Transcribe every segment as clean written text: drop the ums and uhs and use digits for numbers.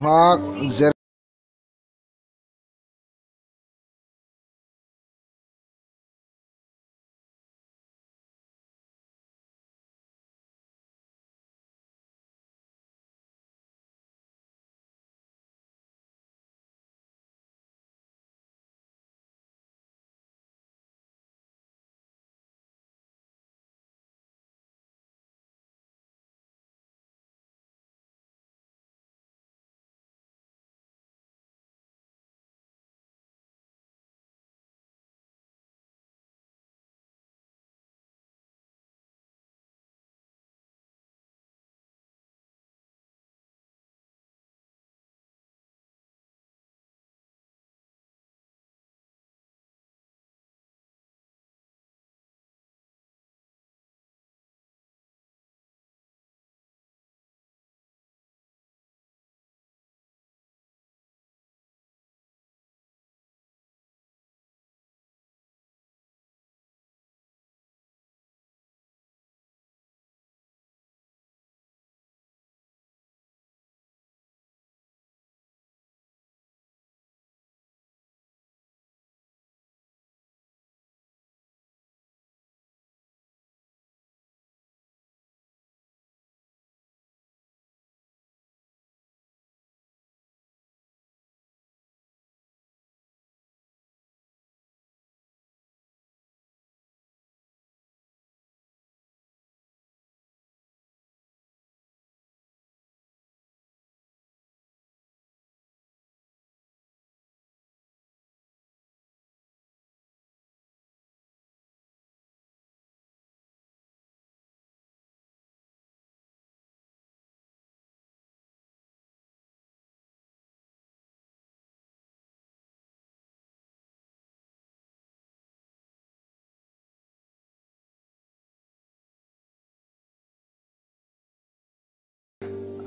Mark Zer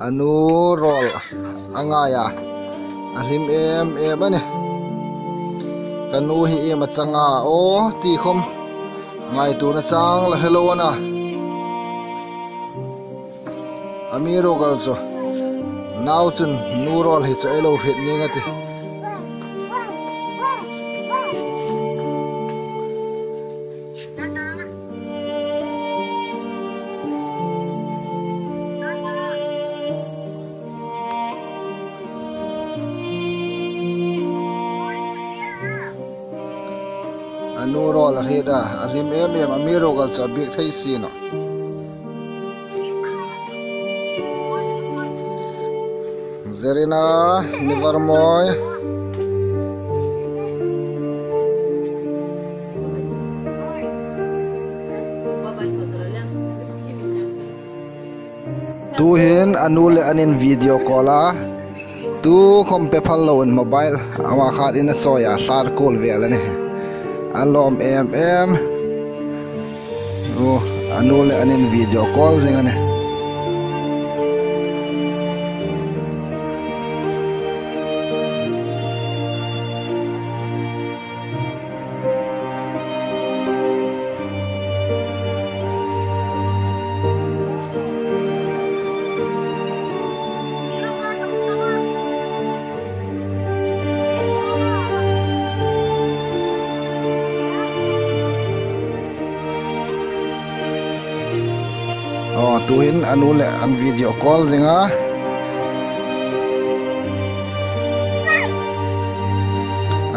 anu roll angaya ahim em ane kanu hi em changa o ti khom ngai tu na chang la hello na amiro gal so now chun nu roll hi chailo hret ni ngati anu roll heda ahim em amiro gal cha bik thai si no Zerina Nivarmoy tu hin anule anin video calla tu khompe phallo in mobile awa khat in soya sar call velane alom em o anule anin video call zingane tuin anule an video call zinga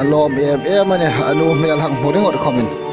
alom em ane anu mel hang moring ot khomin